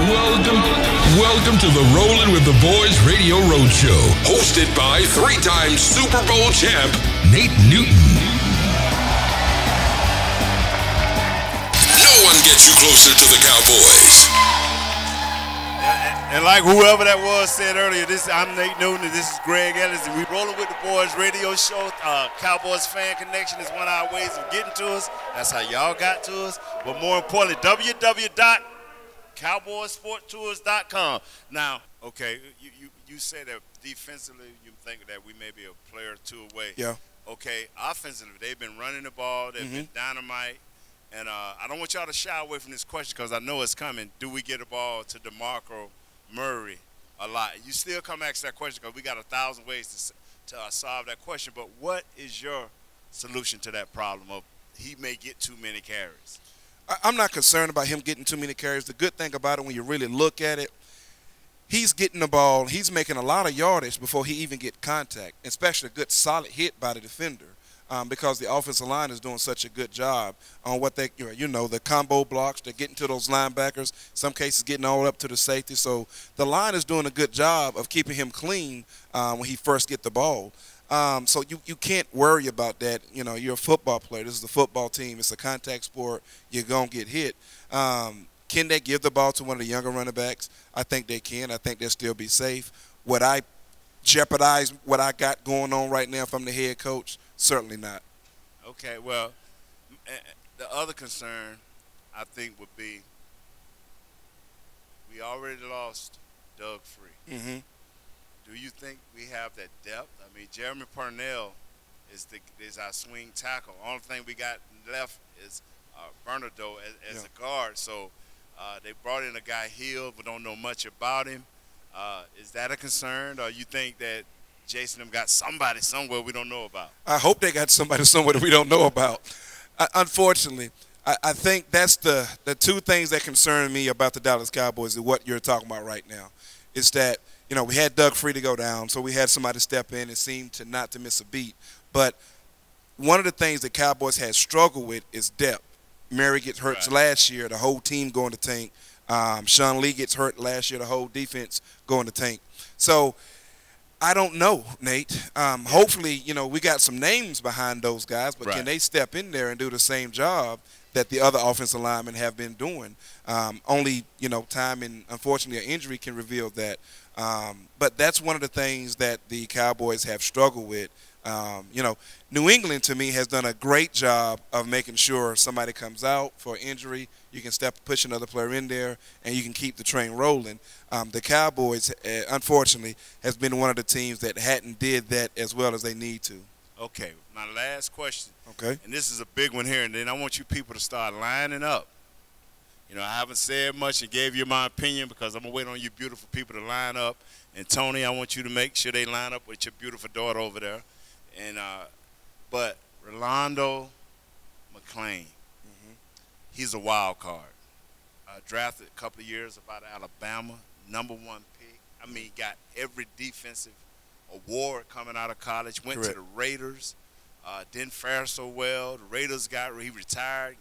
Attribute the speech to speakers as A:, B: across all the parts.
A: Welcome to the Rollin' with the Boys Radio Roadshow, hosted by three-time Super Bowl champ Nate Newton. No one gets you closer to the Cowboys.
B: And like whoever that was said earlier, I'm Nate Newton and this is Greg Ellis, and we Rollin' with the Boys Radio Show. Cowboys Fan Connection is one of our ways of getting to us. That's how y'all got to us. But more importantly, www.cowboysporttours.com. Now, okay, you say that defensively you think that we may be a player or two away.
C: Yeah.
B: Okay, offensively, they've been running the ball. They've been dynamite. And I don't want y'all to shy away from this question because I know it's coming. Do we get a ball to DeMarco Murray a lot? You still come ask that question because we got 1,000 ways to solve that question. But what is your solution to that problem of he may get too many carries?
C: I'm not concerned about him getting too many carries. The good thing about it, when you really look at it, he's getting the ball. He's making a lot of yardage before he even get contact, especially a good solid hit by the defender. Because the offensive line is doing such a good job on what they, the combo blocks. They're getting to those linebackers, some cases getting all up to the safety. So the line is doing a good job of keeping him clean when he first get the ball. So you can't worry about that. You're a football player. This is a football team. It's a contact sport. You're going to get hit. Can they give the ball to one of the younger running backs? I think they can. I think they'll still be safe. Would I jeopardize what I got going on right now if I'm the head coach? Certainly not.
B: Okay, well, the other concern I think would be we already lost Doug Free. Do you think we have that depth? I mean, Jeremy Purnell is our swing tackle. Only thing we got left is Bernardo as a guard. So they brought in a guy Hill, but don't know much about him. Is that a concern, or you think that Jason them got somebody somewhere we don't know about?
C: I hope they got somebody somewhere that we don't know about. Unfortunately, I think that's the two things that concern me about the Dallas Cowboys and what you're talking about right now. Is that, we had Doug Free to go down, so we had somebody step in and seem to not to miss a beat. But one of the things the Cowboys had struggled with is depth. Mary gets hurt last year, the whole team going to tank. Sean Lee gets hurt last year, the whole defense going to tank. So I don't know, Nate. Hopefully, we got some names behind those guys, but can they step in there and do the same job that the other offensive linemen have been doing? Only, time and, unfortunately, an injury can reveal that. But that's one of the things that the Cowboys have struggled with. New England, to me, has done a great job of making sure somebody comes out for injury. You can push another player in there, and you can keep the train rolling. The Cowboys, unfortunately, has been one of the teams that hadn't did that as well as they need to.
B: Okay, my last question.
C: Okay.
B: And this is a big one here, and then I want you people to start lining up. I haven't said much and gave you my opinion because I'm going to wait on you beautiful people to line up. And, Tony, I want you to make sure they line up with your beautiful daughter over there. And but Rolando McClain, he's a wild card. Drafted a couple of years about Alabama, #1 pick. I mean, got every defensive award coming out of college. Went to the Raiders, didn't fare so well. The Raiders he retired.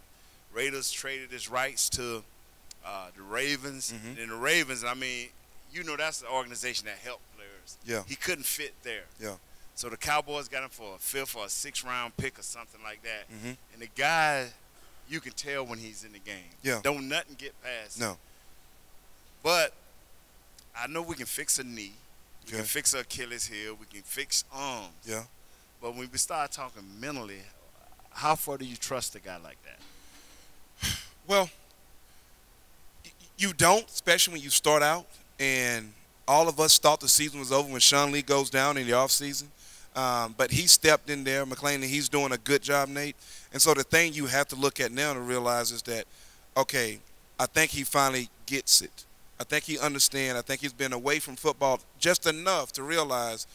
B: Raiders traded his rights to the Ravens. And the Ravens, I mean, that's the organization that helped players.
C: Yeah.
B: He couldn't fit there.
C: Yeah.
B: So the Cowboys got him for a 5th or a 6th round pick or something like that. And the guy, you can tell when he's in the game.
C: Yeah.
B: Don't nothing get past him.
C: No.
B: But I know we can fix a knee. We can fix an Achilles heel. We can fix arms.
C: Yeah.
B: But when we start talking mentally, how far do you trust a guy like that?
C: Well, you don't, especially when you start out. And all of us thought the season was over when Sean Lee goes down in the offseason. But he stepped in there, McClain, and he's doing a good job, Nate. And so the thing you have to look at now to realize is that, okay, I think he finally gets it. I think he understands. I think he's been away from football just enough to realize,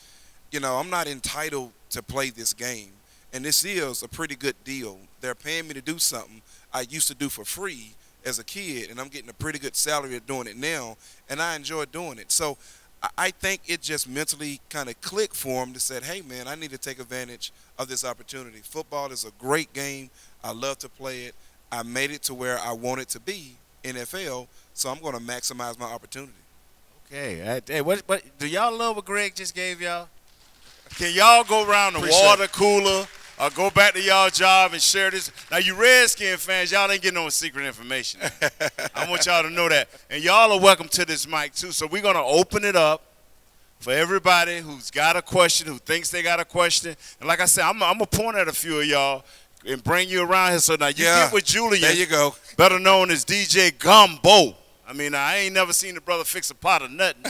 C: I'm not entitled to play this game. And this is a pretty good deal. They're paying me to do something I used to do for free as a kid, and I'm getting a pretty good salary at doing it now, and I enjoy doing it. So I think it just mentally kind of clicked for him to say, hey, man, I need to take advantage of this opportunity. Football is a great game. I love to play it. I made it to where I want it to be, NFL. So I'm going to maximize my opportunity.
B: Okay. Hey, what do y'all love what Greg just gave y'all? Can y'all go around the
C: Appreciate
B: water
C: it.
B: cooler or go back to y'all job and share this? Now, you Redskins fans, y'all ain't getting no secret information. I want y'all to know that. And y'all are welcome to this mic, too. So we're going to open it up for everybody who's got a question, who thinks they got a question. And like I said, I'm going to point at a few of y'all and bring you around here. So now you get with Julian.
C: There you go.
B: Better known as DJ Gumbo. I mean, I ain't never seen the brother fix a pot of nothing.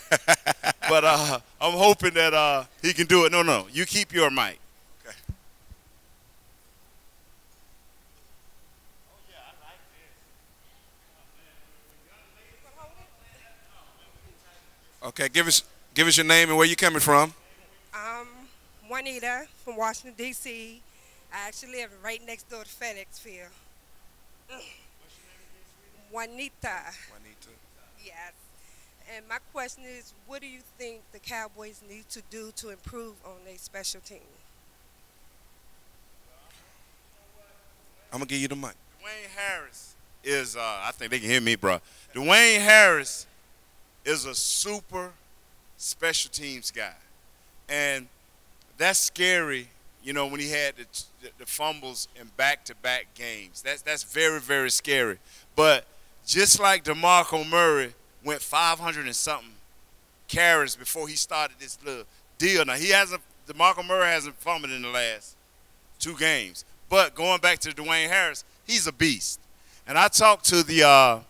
B: But I'm hoping that he can do it. No. You keep your mic.
C: Okay. Okay, give us your name and where you coming from.
D: Juanita from Washington, D.C. I actually live right next door to FedEx Field. Juanita. Yes. And my question is, what do you think the Cowboys need to do to improve on their special team?
C: I'm going to give you the mic.
B: Dwayne Harris is, I think they can hear me, bro. Dwayne Harris is a super special teams guy. And that's scary, you know, when he had the fumbles in back-to-back games. That's very, very scary. But just like DeMarco Murray went 500 and something carries before he started this little deal. Now, DeMarco Murray hasn't fumbled in the last 2 games. But going back to Dwayne Harris, he's a beast. And I talked to the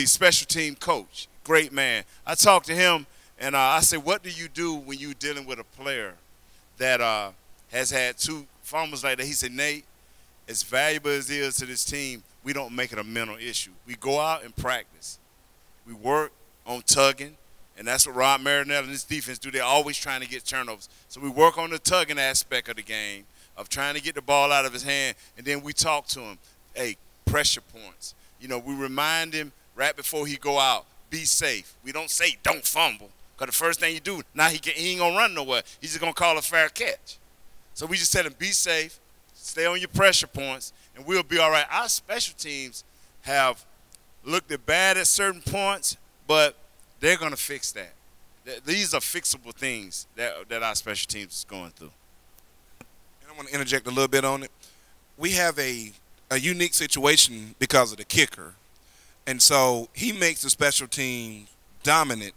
B: special team coach, great man. I talked to him, and I said, what do you do when you're dealing with a player that has had 2 fumbles like that? He said, Nate, as valuable as it is to this team, we don't make it a mental issue. We go out and practice. We work on tugging, and that's what Rob Marinelli and his defense do. They're always trying to get turnovers. So we work on the tugging aspect of the game, of trying to get the ball out of his hand, and then we talk to him. Hey, pressure points. You know, we remind him right before he go out, be safe. We don't say don't fumble, because the first thing you do, now he ain't going to run nowhere. He's just going to call a fair catch. So we just tell him, be safe, stay on your pressure points, and we'll be all right. Our special teams have looked at bad at certain points, but they're going to fix that. These are fixable things that our special teams is going through.
C: And I want to interject a little bit on it. We have a unique situation because of the kicker. And so he makes the special team dominant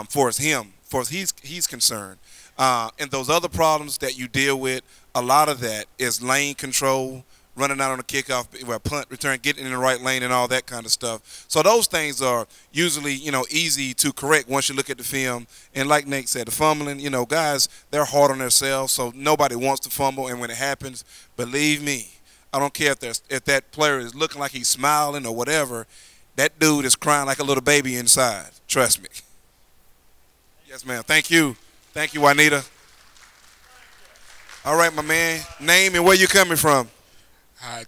C: for he's concerned. And those other problems that you deal with, a lot of that is lane control, running out on a kickoff, punt return, getting in the right lane and all that kind of stuff. So those things are usually, you know, easy to correct once you look at the film. And like Nate said, the fumbling, you know, guys, they're hard on themselves, so nobody wants to fumble. And when it happens, believe me, I don't care if that player is looking like he's smiling or whatever, that dude is crying like a little baby inside. Trust me. Yes, ma'am. Thank you. Thank you, Juanita. All right, my man. Name and where you coming from?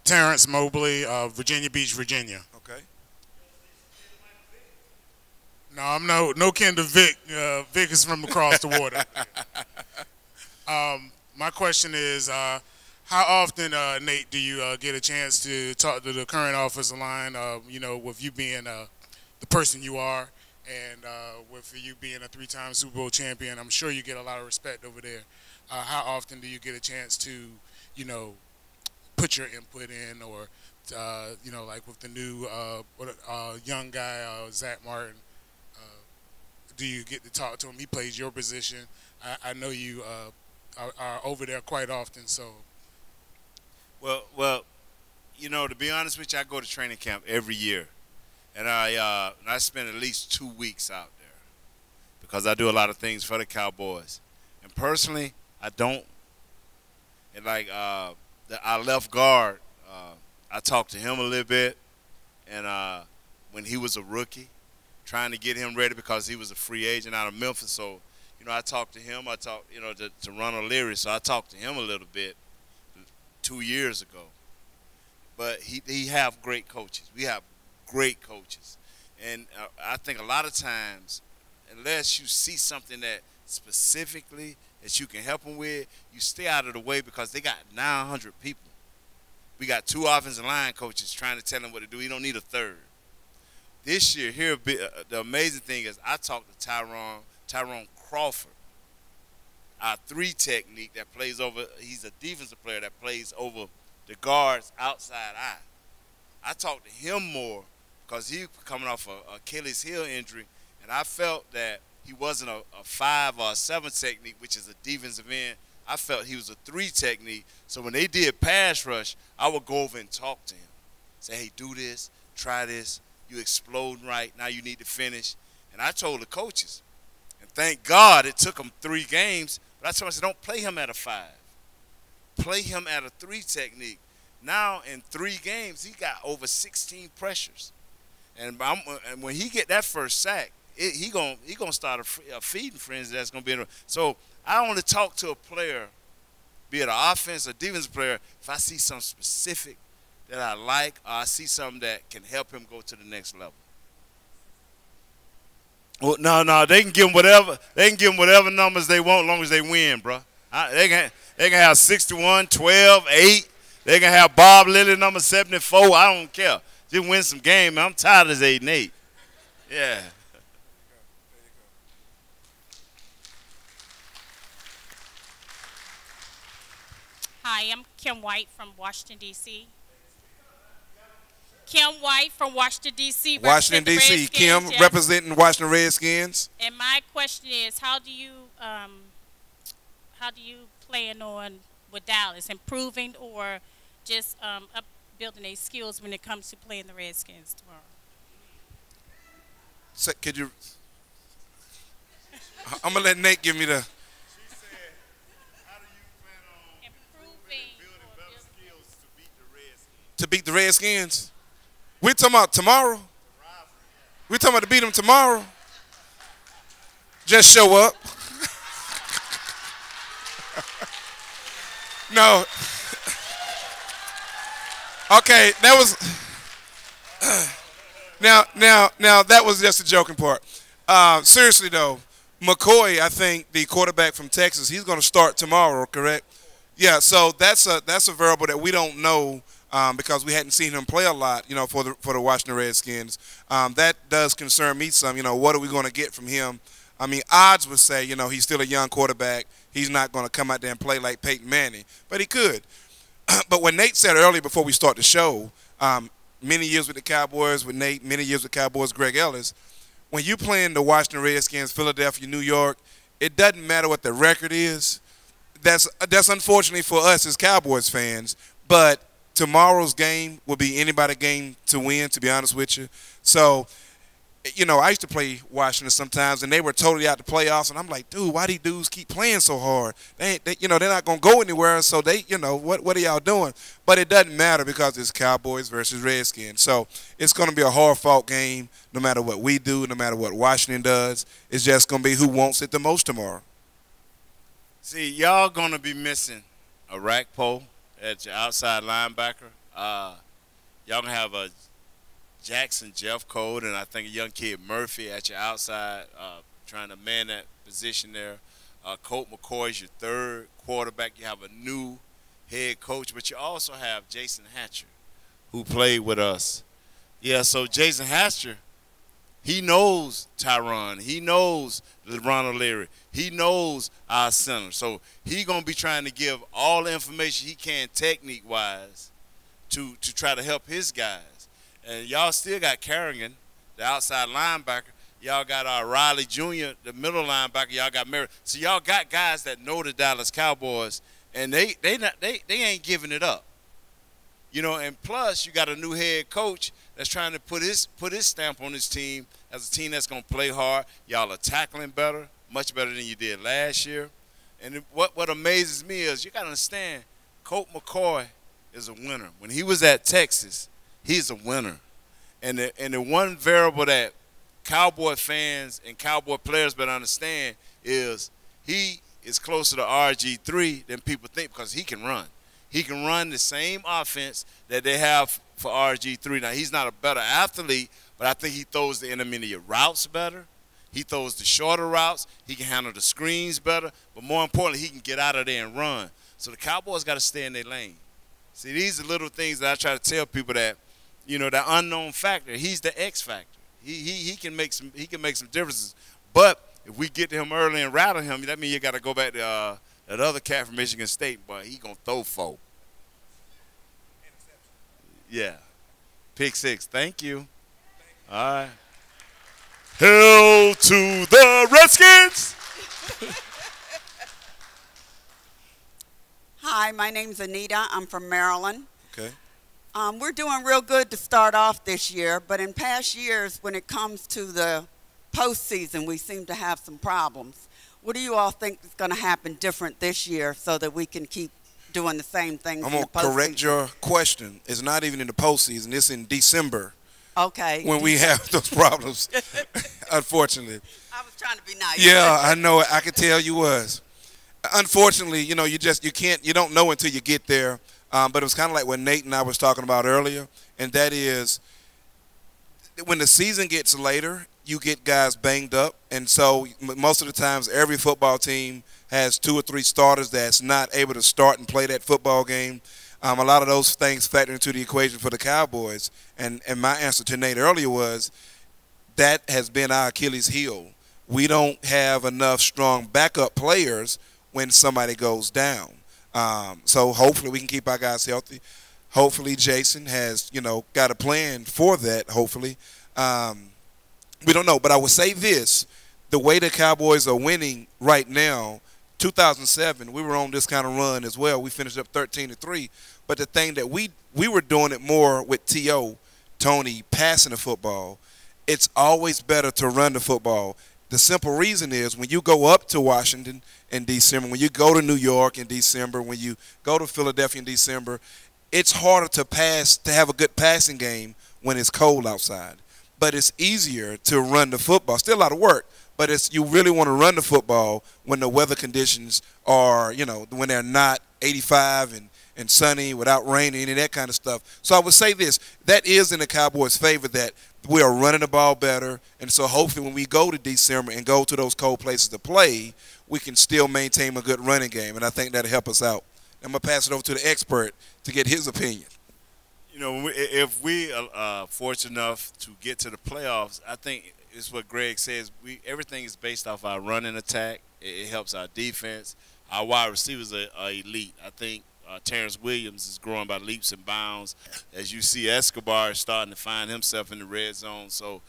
E: Terrence Mobley, Virginia Beach, Virginia.
C: Okay.
E: No, I'm no kin to Vic. Vic is from across the water. My question is, how often, Nate, do you get a chance to talk to the current offensive line, you know, with you being the person you are and with you being a 3-time Super Bowl champion? I'm sure you get a lot of respect over there. How often do you get a chance to, you know, put your input in, or you know, like with the new young guy Zach Martin, do you get to talk to him? He plays your position. I know you are over there quite often. So,
B: well, you know, to be honest with you, I go to training camp every year, and I spend at least 2 weeks out there because I do a lot of things for the Cowboys. And personally, I don't. And like our left guard, I talked to him a little bit, and when he was a rookie, trying to get him ready because he was a free agent out of Memphis. So, you know, I talked to him. I talked, you know, to Ron O'Leary. So I talked to him a little bit 2 years ago. But he have great coaches. We have great coaches. And I think a lot of times, unless you see something that specifically that you can help them with, you stay out of the way because they got 900 people. We got 2 offensive line coaches trying to tell them what to do. You don't need a third. This year, the amazing thing is I talked to Tyrone Crawford, our 3 technique that plays over. He's a defensive player that plays over the guard's outside eye. I talked to him more because he coming off a Achilles heel injury, and I felt that he wasn't a 5 or a 7 technique, which is a defensive end. I felt he was a 3 technique. So when they did pass rush, I would go over and talk to him. Say, hey, do this, try this. You exploding right. Now you need to finish. And I told the coaches, and thank God it took them 3 games, but I told them, I said, don't play him at a 5. Play him at a 3 technique. Now in 3 games, he got over 16 pressures. And when he get that first sack, he gonna start a feeding frenzy that's gonna be in the, so I only talk to a player, be it an offense or defense player, if I see something specific that I like, or I see something that can help him go to the next level. Well, no, they can give him whatever. They can give him whatever numbers they want, as long as they win, bro. They can have 61, 12, 8. They can have Bob Lilly number 74. I don't care. Just win some game. I'm tired of this 8-8. Yeah.
F: Hi, I'm Kim White from Washington, D.C. Kim White from Washington, D.C.
C: Washington, D.C. Kim,
F: yes.
C: Representing Washington Redskins.
F: And my question is, how do you plan on with Dallas, improving or just building their skills when it comes to playing the Redskins tomorrow?
C: So, could you? I'm gonna let Nate give me the. To beat the Redskins? We're talking about tomorrow? We're talking about to beat them tomorrow? Just show up. No. Okay, that was now that was just a joking part. Seriously though, McCoy, I think the quarterback from Texas, he's going to start tomorrow, correct? Yeah, so that's a variable that we don't know. Because we hadn't seen him play a lot, for the Washington Redskins. That does concern me some. What are we going to get from him? I mean, odds would say, he's still a young quarterback. He's not going to come out there and play like Peyton Manning, but he could. But what Nate said earlier before we start the show, many years with the Cowboys with Nate, many years with Cowboys, Greg Ellis, when you playing the Washington Redskins, Philadelphia, New York, it doesn't matter what the record is. That's unfortunately for us as Cowboys fans, but tomorrow's game will be anybody's game to win, to be honest with you. So, I used to play Washington sometimes, and they were totally out the playoffs, and I'm like, dude, why these dudes keep playing so hard? They're not going to go anywhere, so what are y'all doing? But it doesn't matter because it's Cowboys versus Redskins. So it's going to be a hard-fought game no matter what we do, no matter what Washington does. It's just going to be who wants it the most tomorrow.
B: See, y'all going to be missing a rack pole at your outside linebacker. Y'all going to have a Jackson Jeff Code and I think a young kid Murphy at your outside trying to man that position there. Colt McCoy is your 3rd quarterback. You have a new head coach, but you also have Jason Hatcher who played with us. Yeah, so Jason Hatcher, he knows Tyron. He knows Ronald Leary. He knows our center. So he's going to be trying to give all the information he can technique-wise to try to help his guys. And y'all still got Kerrigan, the outside linebacker. Y'all got Riley Jr., the middle linebacker. Y'all got Merritt. So y'all got guys that know the Dallas Cowboys, and they ain't giving it up. And plus you got a new head coach that's trying to put his stamp on his team as a team that's going to play hard. Y'all are tackling better, much better than you did last year. And what amazes me is you got to understand, Colt McCoy is a winner. When he was at Texas, he's a winner. And the one variable that Cowboy fans and Cowboy players better understand is he is closer to RG3 than people think because he can run. He can run the same offense that they have for RG3. Now, he's not a better athlete, but I think he throws the intermediate routes better. He throws the shorter routes. He can handle the screens better. But more importantly, he can get out of there and run. So the Cowboys got to stay in their lane. See, these are little things that I try to tell people that, that unknown factor, he's the X factor. He can make some differences. But if we get to him early and rattle him, that means you got to go back to that other cat from Michigan State, but he gonna throw 4. Yeah, pick 6. Thank you. All right. Hell to the Redskins.
G: Hi, my name's Anita. I'm from Maryland.
C: Okay.
G: We're doing real good to start off this year, but in past years, when it comes to the postseason, we seem to have some problems. What do you all think is going to happen different this year so that we can keep doing the same things
C: I'm
G: in
C: going
G: the
C: to
G: postseason?
C: correct your question. It's not even in the postseason. It's in December.
G: Okay.
C: When we have those problems, unfortunately.
G: I was trying to be nice.
C: Yeah, I know it. I could tell you was. Unfortunately, you don't know until you get there. But it was kind of like what Nate and I was talking about earlier, and that is when the season gets later, you get guys banged up, and so most of the times every football team has 2 or 3 starters that's not able to start and play that football game. A lot of those things factor into the equation for the Cowboys, and my answer to Nate earlier was that has been our Achilles heel. We don't have enough strong backup players when somebody goes down. So hopefully we can keep our guys healthy. Hopefully Jason has, got a plan for that, hopefully. We don't know. But I would say this, the way the Cowboys are winning right now, 2007, we were on this kind of run as well. We finished up 13-3. But the thing that we were doing it more with T.O., Tony, passing the football. It's always better to run the football. The simple reason is when you go up to Washington in December, when you go to New York in December, when you go to Philadelphia in December, it's harder to have a good passing game when it's cold outside. But it's easier to run the football. Still a lot of work, but you really want to run the football when the weather conditions are, when they're not 85 and sunny without rain and any of that kind of stuff. So I would say this, that is in the Cowboys' favor that we are running the ball better, and so hopefully when we go to December and go to those cold places to play, we can still maintain a good running game, and I think that'll help us out. I'm going to pass it over to the expert to get his opinion.
B: If we are fortunate enough to get to the playoffs, I think it's what Greg says. Everything is based off our running attack. It helps our defense. Our wide receivers are elite. I think Terrence Williams is growing by leaps and bounds. As you see, Escobar is starting to find himself in the red zone. So,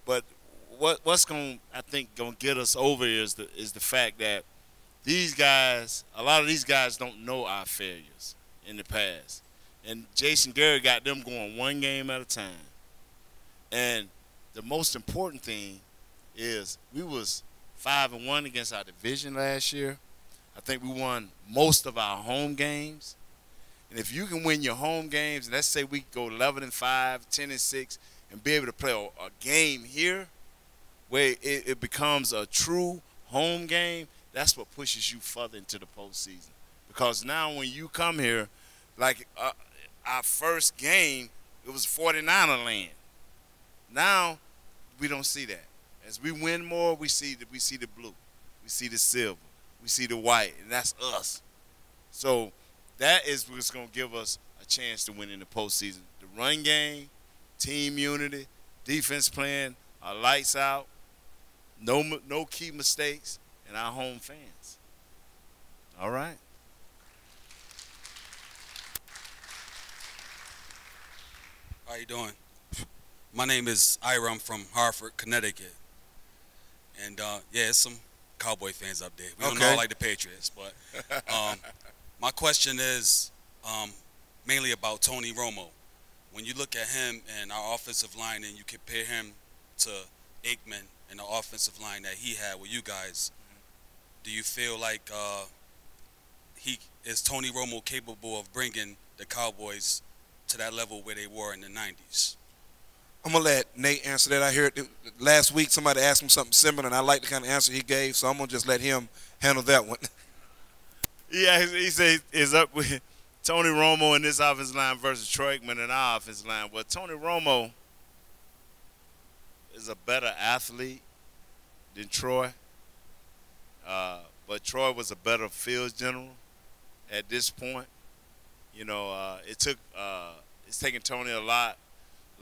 B: but what's going to get us over is the fact that a lot of these guys don't know our failures in the past. And Jason Garrett got them going one game at a time. And the most important thing is we was 5-1 against our division last year. I think we won most of our home games. And if you can win your home games, and let's say we go 11-5, 10-6, and be able to play a game here where it becomes a true home game, that's what pushes you further into the postseason. Because now when you come here, like our first game, it was 49er land. Now we don't see that. As we win more, we see the blue, we see the silver, we see the white, and that's us. So that is what's going to give us a chance to win in the postseason. The run game, team unity, defense playing, our lights out, no key mistakes, and our home fans. All right.
H: How you doing? My name is Ira. I'm from Hartford, Connecticut. And, it's some Cowboy fans up there. We don't all like the Patriots. But my question is mainly about Tony Romo. When you look at him and our offensive line and you compare him to Aikman and the offensive line that he had with you guys, do you feel like is Tony Romo capable of bringing the Cowboys to that level where they were in the 90s?
C: I'm going to let Nate answer that. I heard last week somebody asked him something similar, and I like the kind of answer he gave, so I'm going to just let him handle that one.
B: Yeah, he said it's up with Tony Romo in this offensive line versus Troy Aikman in our offensive line. Well, Tony Romo is a better athlete than Troy, but Troy was a better field general at this point. It's taken Tony a lot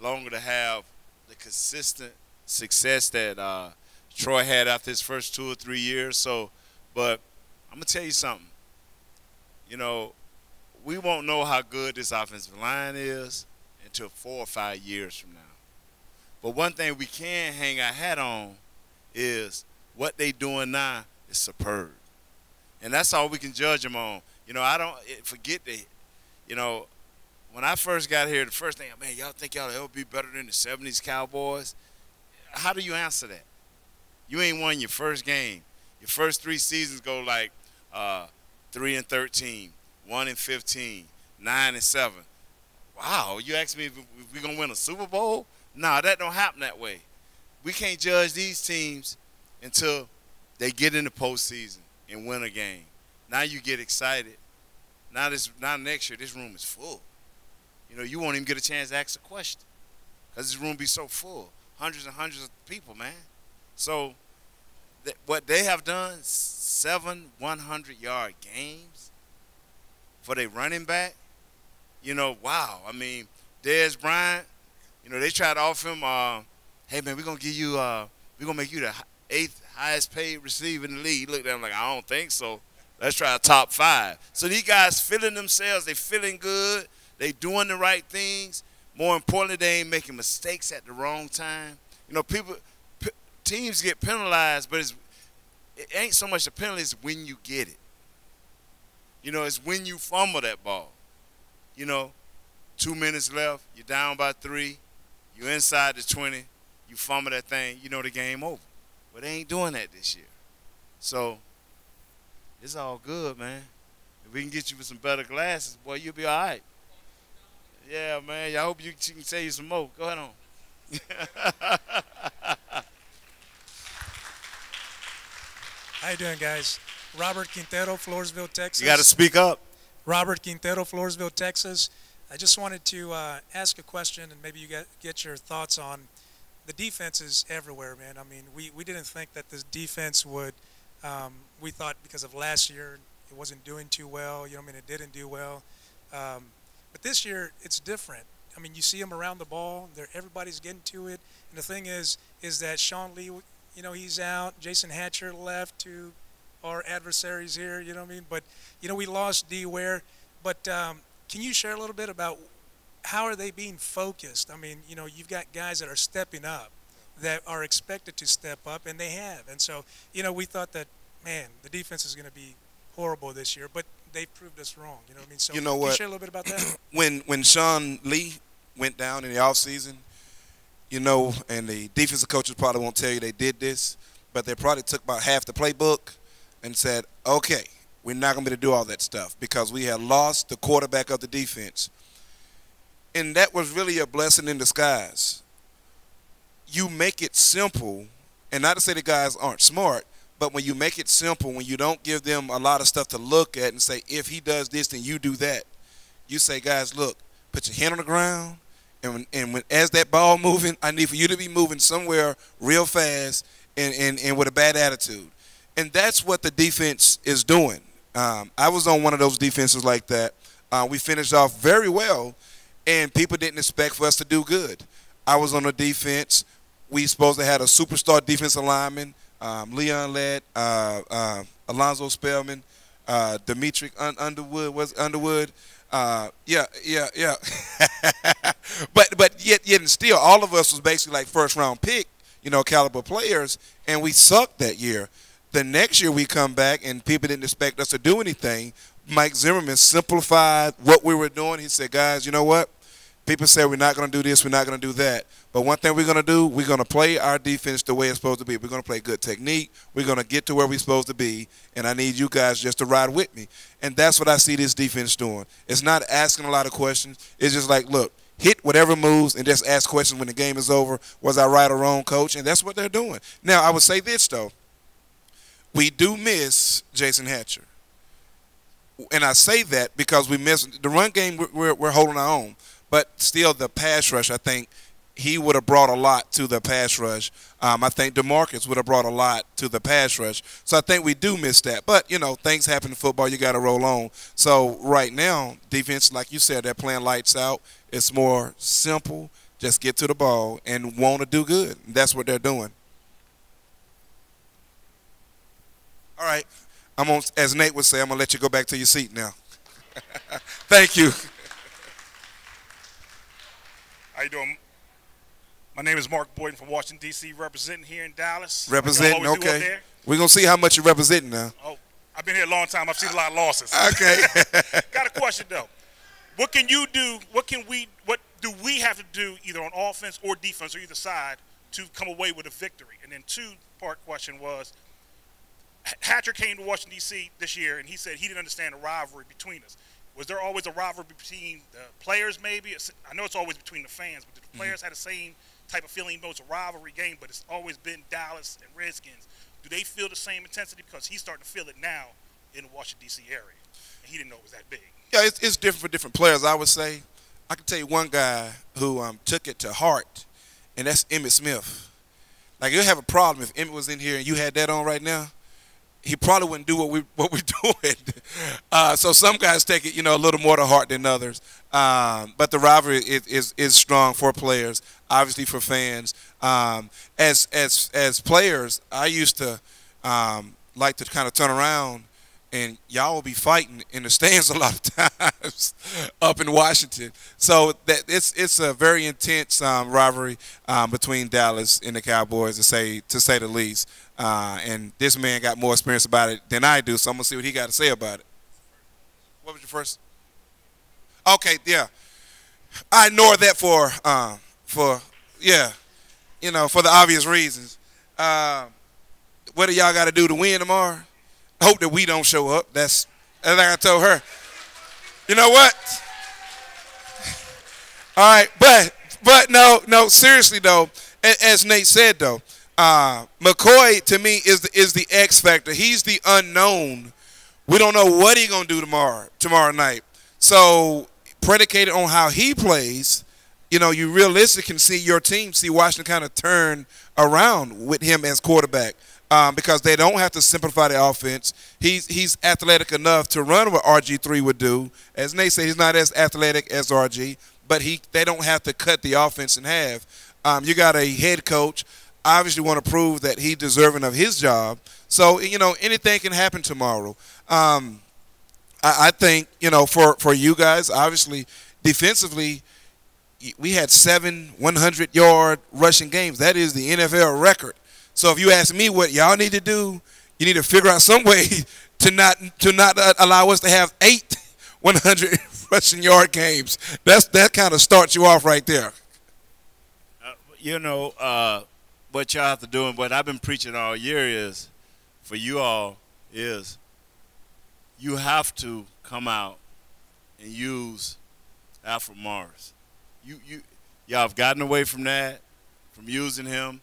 B: longer to have the consistent success that Troy had after his first 2 or 3 years. So, but I'm gonna tell you something. You know, we won't know how good this offensive line is until 4 or 5 years from now. But one thing we can hang our hat on is what they doing now is superb. And that's all we can judge them on. You know, I don't forget that, you know, when I first got here, the first thing, man, y'all think y'all ever be better than the 70s Cowboys? How do you answer that? You ain't won your first game. Your first 3 seasons go like 3-13, 1-15, 9-7. Wow, you ask me if we're going to win a Super Bowl? No, that don't happen that way. We can't judge these teams until they get in the postseason and win a game. Now you get excited. Now next year, this room is full. You know, you won't even get a chance to ask a question because this room be so full. Hundreds and hundreds of people, man. So what they have done, 7 100-yard games for their running back, you know, wow. I mean, Dez Bryant, you know, they tried to offer him, hey, man, we're going to give you, we're going to make you the 8th highest paid receiver in the league. He looked at him like, I don't think so. Let's try a top 5. So these guys feeling themselves. They feeling good. They doing the right things. More importantly, they ain't making mistakes at the wrong time. You know, teams get penalized, but it ain't so much the penalty, it's when you get it. You know, it's when you fumble that ball. You know, 2 minutes left, you're down by 3, you're inside the 20, you fumble that thing, you know the game over. But they ain't doing that this year. So it's all good, man. If we can get you with some better glasses, boy, you'll be all right. Yeah, man. I hope she can tell you some more. Go ahead on.
I: How you doing, guys? Robert Quintero, Floresville, Texas.
B: You got to speak up.
I: Robert Quintero, Floresville, Texas. I just wanted to ask a question, and maybe you get your thoughts on the defenses everywhere, man. I mean, we didn't think that this defense would. We thought because of last year it wasn't doing too well. You know, I mean, it didn't do well. But this year it's different. I mean, you see them around the ball. Everybody's getting to it. And the thing is that Sean Lee, you know, he's out. Jason Hatcher left to our adversaries here. You know what I mean? But you know, we lost D. Ware. But can you share a little bit about how are they being focused? I mean, you know, you've got guys that are stepping up, that are expected to step up, and they have. And so, you know, we thought that, man, the defense is going to be horrible this year, but they proved us wrong. You know what I mean? So
C: you know what?
I: Can you share a little bit about that?
C: when Sean Lee went down in the offseason, you know, and the defensive coaches probably won't tell you they did this, but they probably took about half the playbook and said, okay, we're not going to be able to do all that stuff because we had lost the quarterback of the defense. And that was really a blessing in disguise. You make it simple, and not to say the guys aren't smart, but when you make it simple, when you don't give them a lot of stuff to look at and say, if he does this, then you do that. You say, guys, look, put your hand on the ground, and as that ball moving, I need for you to be moving somewhere real fast and with a bad attitude. And that's what the defense is doing. I was on one of those defenses like that. We finished off very well, and people didn't expect for us to do good. I was on a defense. We supposed to have a superstar defensive lineman, Leon Lett, Alonzo Spellman, Dimitri Underwood. Yeah. but yet and still, all of us was basically like first round pick, you know, caliber players, and we sucked that year. The next year we come back and people didn't expect us to do anything. Mike Zimmerman simplified what we were doing. He said, guys, you know what? People say we're not going to do this, we're not going to do that. But one thing we're going to do, we're going to play our defense the way it's supposed to be. We're going to play good technique. We're going to get to where we're supposed to be, and I need you guys just to ride with me. And that's what I see this defense doing. It's not asking a lot of questions. It's just like, look, hit whatever moves and just ask questions when the game is over. Was I right or wrong, coach? And that's what they're doing. Now, I would say this, though. We do miss Jason Hatcher. And I say that because we miss the run game, we're holding our own. But still, the pass rush, I think he would have brought a lot to the pass rush. I think DeMarcus would have brought a lot to the pass rush. So I think we do miss that. But, you know, things happen in football. You got to roll on. So right now, defense, like you said, they're playing lights out. It's more simple. just get to the ball and want to do good. That's what they're doing. All right. As Nate would say, I'm going to let you go back to your seat now. Thank you.
J: How you doing? My name is Mark Boyden from Washington, D.C., representing here in Dallas.
C: Representing, okay. We're going to see how much you're representing now.
J: Oh, I've been here a long time. I've seen a lot of losses.
C: Okay.
J: Got a question, though. What can you do, what do we have to do either on offense or defense or either side to come away with a victory? And then two-part question was, Hatcher came to Washington, D.C. this year, and he said he didn't understand the rivalry between us. Was there always a rivalry between the players maybe? I know it's always between the fans, but did the players have the same type of feeling? It's a rivalry game, but it's always been Dallas and Redskins. Do they feel the same intensity? Because he's starting to feel it now in the Washington, D.C. area, and he didn't know it was that big.
C: Yeah, it's different for different players, I would say. I can tell you one guy who took it to heart, and that's Emmitt Smith. Like, you'll have a problem if Emmitt was in here and you had that on right now. He probably wouldn't do what we're doing. So some guys take it, a little more to heart than others. But the rivalry is strong for players, obviously for fans. As players, I used to like to kind of turn around, and y'all will be fighting in the stands a lot of times up in Washington. So that it's a very intense rivalry between Dallas and the Cowboys, to say the least. And this man got more experience about it than I do, so I'm going to see what he got to say about it. What was your first? Okay, yeah. I ignored that for the obvious reasons. What do y'all got to do to win tomorrow? Hope that we don't show up. That's like I told her. You know what? All right, but no, seriously though, as Nate said though, McCoy to me is the X factor. He's the unknown. We don't know what he's gonna do tomorrow night. So predicated on how he plays, you realistically can see your team, see Washington kind of turn around with him as quarterback. Because they don't have to simplify the offense. He's athletic enough to run what RG3 would do. As Nate said, he's not as athletic as RG, but they don't have to cut the offense in half. You got a head coach, obviously want to prove that he's deserving of his job. So, anything can happen tomorrow. I think, for you guys, obviously, defensively, we had 7 100-yard rushing games. That is the NFL record. So if you ask me what y'all need to do, you need to figure out some way to not allow us to have 8 100 rushing yard games. That kind of starts you off right there.
B: What y'all have to do, and what I've been preaching all year is, for you all, is you have to come out and use Alfred Morris. Y'all have gotten away from that, from using him.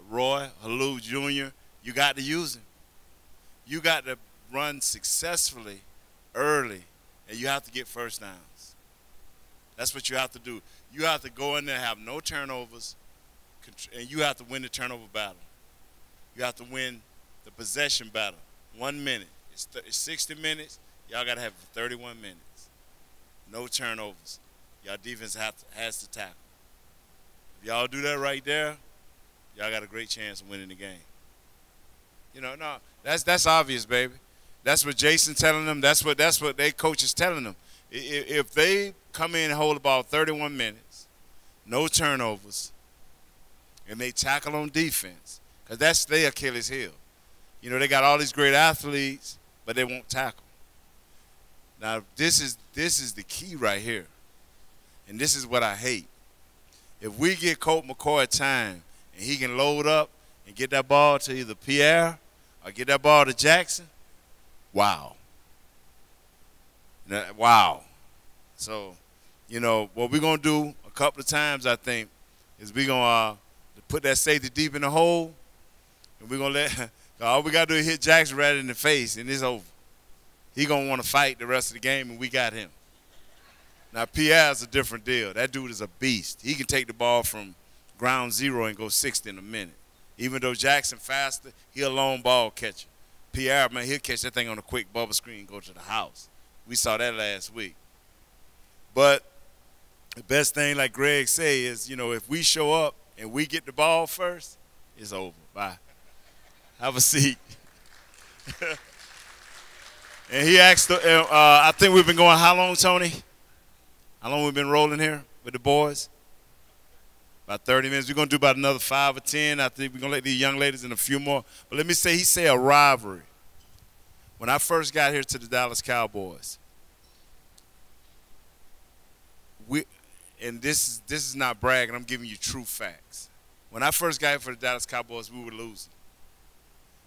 B: Roy Halou Jr., you got to use him. You got to run successfully early, and you have to get first downs. That's what you have to do. You have to go in there, have no turnovers, and you have to win the turnover battle. You have to win the possession battle. 1 minute. It's 60 minutes. Y'all got to have 31 minutes. No turnovers. Y'all defense has to tackle. If y'all do that right there, y'all got a great chance of winning the game. No, that's obvious, baby. That's what Jason's telling them. That's what their coach is telling them. If they come in and hold about 31 minutes, no turnovers, and they tackle on defense, because that's their Achilles heel. They got all these great athletes, but they won't tackle. Now, this is the key right here, and this is what I hate. If we get Colt McCoy time, and he can load up and get that ball to either Pierre or get that ball to Jackson, wow. Wow. So, what we're going to do a couple of times, I think, is we're going to put that safety deep in the hole, and we're going to all we got to do is hit Jackson right in the face, and it's over. He's going to want to fight the rest of the game, and we got him. Now, Pierre's a different deal. That dude is a beast. He can take the ball from ground zero and go 60 in a minute. Even though Jackson faster, he a long ball catcher. Pierre, man, he'll catch that thing on a quick bubble screen and go to the house. We saw that last week. But the best thing, like Greg say, is, you know, if we show up and we get the ball first, it's over. Bye. Have a seat. And he asked, I think we've been going how long, Tony? How long we've been rolling here with the boys? About 30 minutes. We're going to do about another 5 or 10. I think we're going to let these young ladies in a few more. But let me say, he said a rivalry. When I first got here to the Dallas Cowboys, and this is not bragging, I'm giving you true facts. When I first got here for the Dallas Cowboys, we were losing.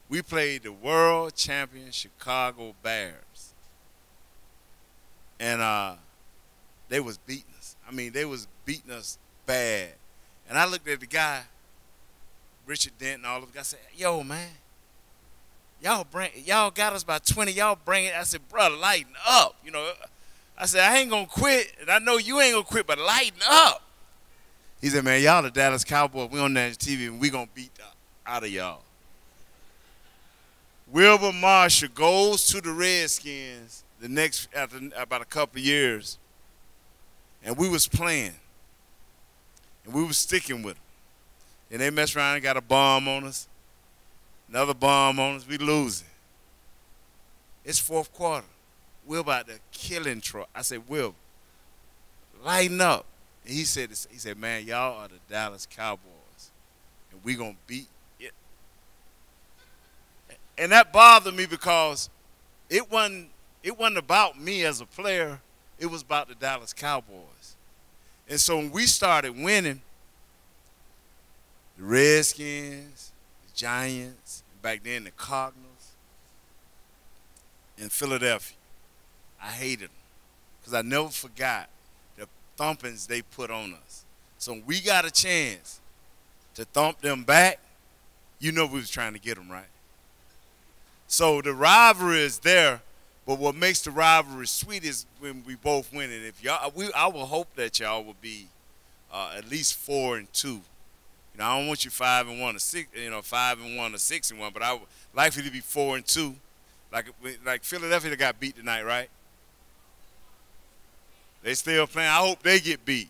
B: We played the world champion Chicago Bears. And they was beating us. I mean, they was beating us bad. And I looked at the guy, Richard Dent and all of them. I said, yo, man, y'all got us by 20. Y'all bring it. I said, brother, lighten up. You know, I said, I ain't going to quit. And I know you ain't going to quit, but lighten up. He said, man, y'all the Dallas Cowboys. We on national TV, and we going to beat out of y'all. Wilbur Marshall goes to the Redskins after about a couple of years, and we was playing, and we was sticking with them. And they messed around and got a bomb on us, another bomb on us. We losing. It's fourth quarter. We're about to killing Troy. I said, Will, lighten up. And he said, man, y'all are the Dallas Cowboys, and we gonna beat. And that bothered me because it wasn't about me as a player. It was about the Dallas Cowboys. And so when we started winning, the Redskins, the Giants, and back then the Cardinals, and Philadelphia, I hated them because I never forgot the thumpings they put on us. So when we got a chance to thump them back, you know we was trying to get them, right? So the rivalry is there, but what makes the rivalry sweet is when we both win. And if y'all, I will hope that y'all will be at least 4-2. You know, I don't want you 5-1 or 6. You know, 5-1 or 6-1, but I would like for you to be 4-2. Like Philadelphia got beat tonight, right? They still playing. I hope they get beat.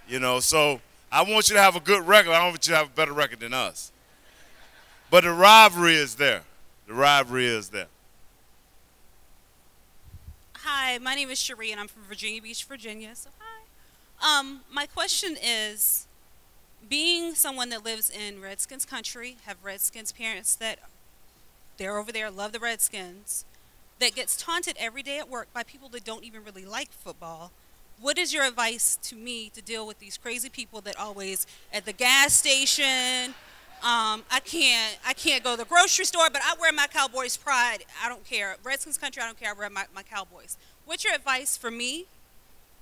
B: You know, so I want you to have a good record. I don't want you to have a better record than us. But the rivalry is there. The rivalry is there.
K: Hi, my name is Cherie, and I'm from Virginia Beach, Virginia. So hi. My question is, being someone that lives in Redskins country, have Redskins parents that they're over there, love the Redskins, that gets taunted every day at work by people that don't even really like football. What is your advice to me to deal with these crazy people that always at the gas station? I can't go to the grocery store, but I wear my Cowboys pride. I don't care. Redskins country, I don't care. I wear my Cowboys. What's your advice for me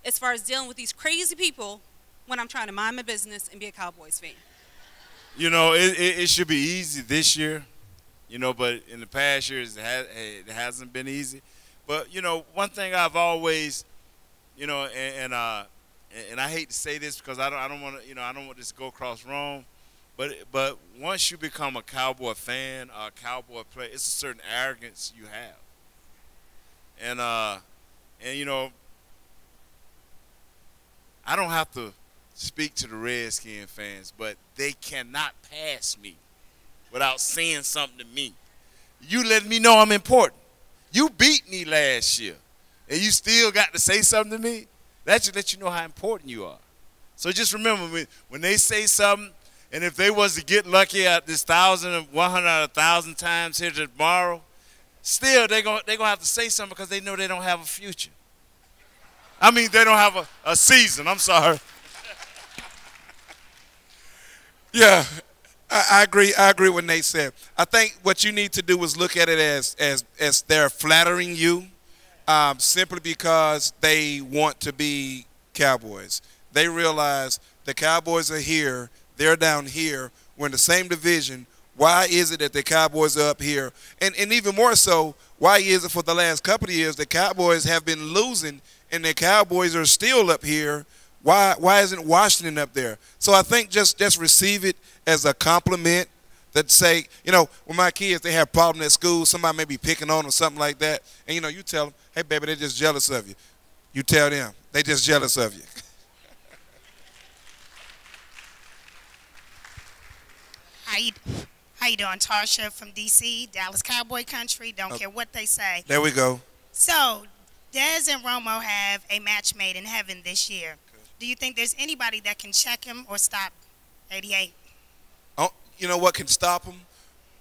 K: as far as dealing with these crazy people when I'm trying to mind my business and be a Cowboys fan?
B: You know, it should be easy this year, you know, but in the past years it hasn't been easy. But, you know, one thing I've always, you know, and I hate to say this because I don't want to, you know, I don't want this to go across wrong. But once you become a Cowboy fan, a Cowboy player, it's a certain arrogance you have. And you know, I don't have to speak to the Redskin fans, but they cannot pass me without saying something to me. You let me know I'm important. You beat me last year, and you still got to say something to me? That should let you know how important you are. So just remember, when they say something, and if they was to get lucky at this 1,100 out of 1,000 times here tomorrow, still they're gonna have to say something because they know they don't have a future. I mean, they don't have a season. I'm sorry.
C: Yeah, I agree. I agree with Nate said. I think what you need to do is look at it as they're flattering you, simply because they want to be Cowboys. They realize the Cowboys are here. They're down here. We're in the same division. Why is it that the Cowboys are up here? And even more so, why is it for the last couple of years the Cowboys have been losing and the Cowboys are still up here? Why isn't Washington up there? So I think just receive it as a compliment that say, you know, when my kids, they have problems at school, somebody may be picking on them or something like that, and, you know, you tell them, hey, baby, they're just jealous of you. You tell them. They just jealous of you.
L: How you doing? Tarsha from D.C., Dallas Cowboy Country. Don't care what they say.
C: There we go.
L: So, Dez and Romo have a match made in heaven this year. Okay. Do you think there's anybody that can check him or stop 88?
C: Oh, you know what can stop them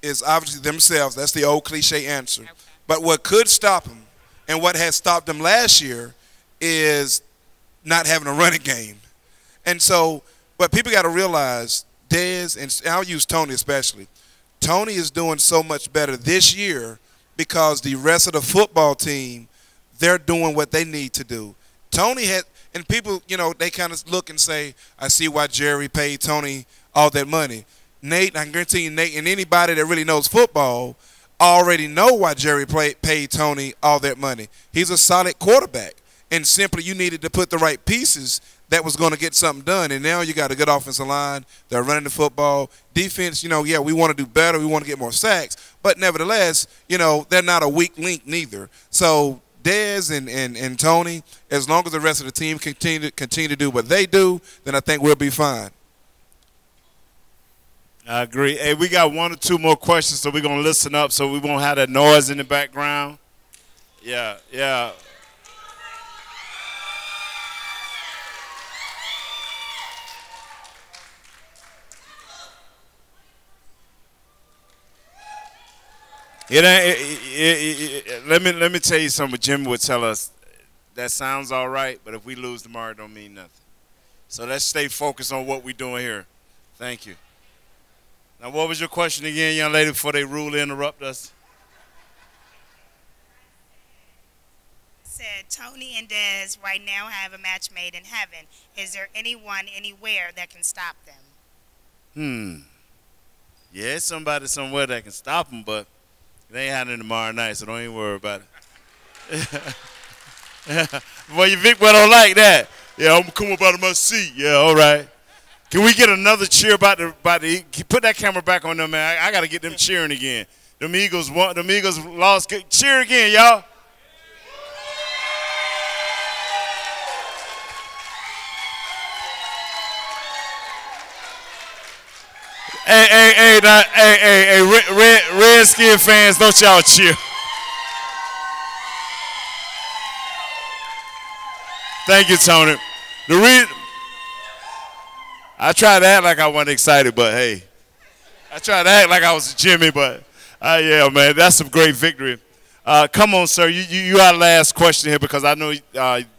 C: is obviously themselves. That's the old cliche answer. Okay. But what could stop them and what has stopped them last year is not having a running game. And so, but people got to realize, Dez, and I'll use Tony especially, Tony is doing so much better this year because the rest of the football team, they're doing what they need to do. Tony had, and people, you know, they kind of look and say, I see why Jerry paid Tony all that money. Nate, I can guarantee you, Nate, and anybody that really knows football already know why Jerry paid Tony all that money. He's a solid quarterback, and simply you needed to put the right pieces that was going to get something done. And now you got a good offensive line. They're running the football. Defense, you know, yeah, we want to do better. We want to get more sacks. But nevertheless, you know, they're not a weak link neither. So Dez and Tony, as long as the rest of the team continue to do what they do, then I think we'll be fine.
B: I agree. Hey, we got one or two more questions, so we're going to listen up so we won't have that noise in the background. Yeah. Let me tell you something. Jimmy would tell us that sounds all right, but if we lose tomorrow, it don't mean nothing. So let's stay focused on what we're doing here. Thank you. Now, what was your question again, young lady, before they rudely interrupt us?
L: Said Tony and Dez right now have a match made in heaven. Is there anyone anywhere that can stop them?
B: Yeah, somebody somewhere that can stop them, but it ain't happening tomorrow night, so don't even worry about it. Well, you Vic well don't like that. Yeah, I'm gonna come up out of my seat. Yeah, all right. Can we get another cheer about the put that camera back on them, man. I gotta get them cheering again. Them Eagles lost. Cheer again, y'all. Hey, Redskin fans, don't y'all cheer. Thank you, Tony. I tried to act like I wasn't excited, but hey. I tried to act like I was Jimmy, but yeah, man, that's some great victory. Come on, sir. You our last question here because I know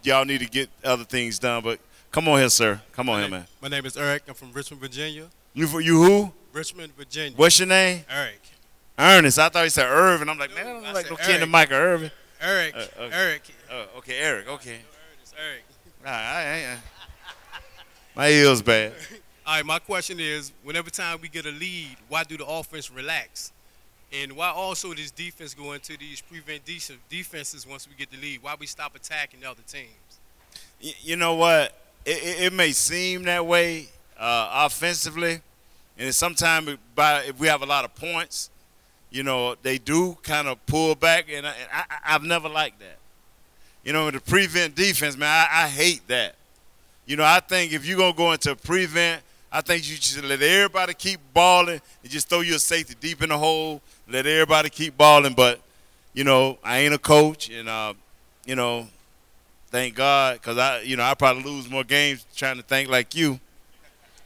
B: y'all need to get other things done, but come on here, sir. Come on here, man.
M: My name is Eric. I'm from Richmond, Virginia.
B: You who?
M: Richmond, Virginia.
B: What's your name?
M: Eric.
B: Ernest. I thought you said Irvin. I'm like, man, I don't like no kid in the mic of Irvin.
M: Eric.
B: Okay.
M: Eric.
B: Okay, Eric. Okay.
M: It's Eric.
B: My ear's bad.
M: All right, my question is, whenever time we get a lead, why do the offense relax? And why also does defense go into these prevent defenses once we get the lead? Why we stop attacking the other teams?
B: You know what? It may seem that way offensively, and sometimes if we have a lot of points, you know, they do kind of pull back, and I've never liked that. You know, the prevent defense, man, I hate that. You know, I think if you're going to go into prevent, I think you should let everybody keep balling and just throw your safety deep in the hole, let everybody keep balling. But, you know, I ain't a coach, and, you know, thank God, because I probably lose more games trying to think like you.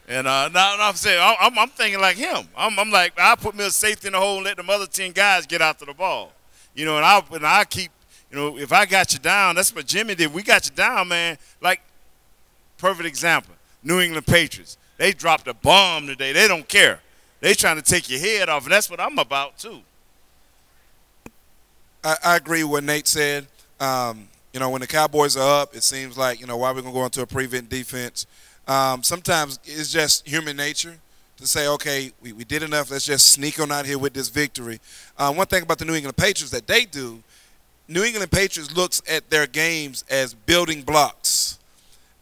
B: And now I'm saying I'm thinking like him. I'm like, I put me a safety in the hole and let them other 10 guys get after the ball. You know, and I keep, you know, if I got you down, that's what Jimmy did. We got you down, man. Like, perfect example, New England Patriots. They dropped a bomb today. They don't care. They trying to take your head off, and that's what I'm about too.
C: I agree with what Nate said. You know, when the Cowboys are up, it seems like, you know, why we're going to go into a prevent defense. Sometimes it's just human nature to say, okay, we did enough. Let's just sneak on out here with this victory. One thing about the New England Patriots that they do, New England Patriots looks at their games as building blocks.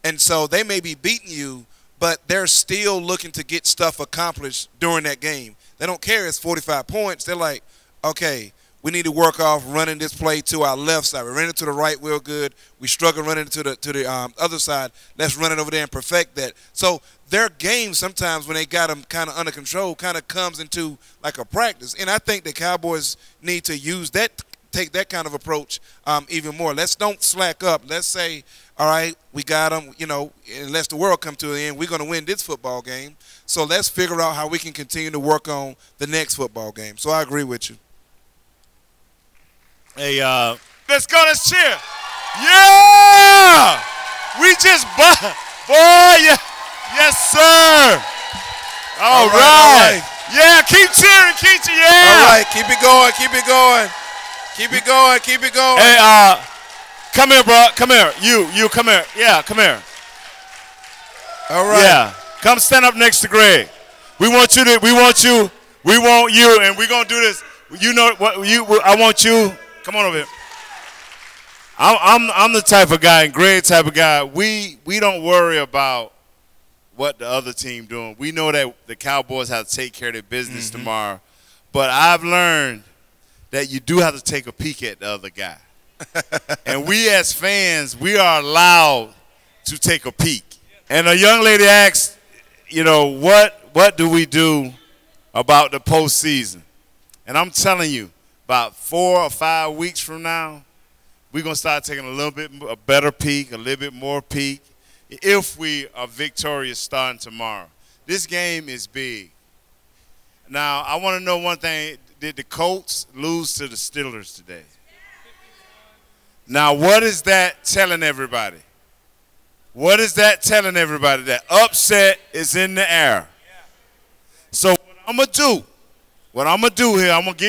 C: And so they may be beating you, but they're still looking to get stuff accomplished during that game. They don't care it's 45 points. They're like, okay, we need to work off running this play to our left side. We ran it to the right real good. We struggle running it to the other side. Let's run it over there and perfect that. So their game sometimes when they got them kind of under control kind of comes into like a practice. And I think the Cowboys need to use that, take that kind of approach even more. Let's don't slack up. Let's say, all right, we got them, you know, unless the world come to an end, we're going to win this football game. So let's figure out how we can continue to work on the next football game. So I agree with you.
B: Hey, let's go. Let's cheer. Yeah! We just boy, yeah. Yes, sir. All right. Yeah, keep cheering, yeah.
C: All right, keep it going, keep it going. Keep it going, keep it going.
B: Hey, come here, bro. Come here. You come here. Yeah, come here.
C: All right.
B: Yeah. Come stand up next to Greg. We want you, and we're gonna do this. You know what I want you. Come on over here. I'm the type of guy, and Greg type of guy. We don't worry about what the other team doing. We know that the Cowboys have to take care of their business tomorrow. But I've learned that you do have to take a peek at the other guy. And we as fans, we are allowed to take a peek. And a young lady asked, you know, what do we do about the postseason? And I'm telling you, about 4 or 5 weeks from now, we're going to start taking a better peek, a little bit more peek, if we are victorious starting tomorrow. This game is big. Now, I want to know one thing. Did the Colts lose to the Steelers today? Now, what is that telling everybody? What is that telling everybody? That upset is in the air. So what I'm going to do here, I'm going to give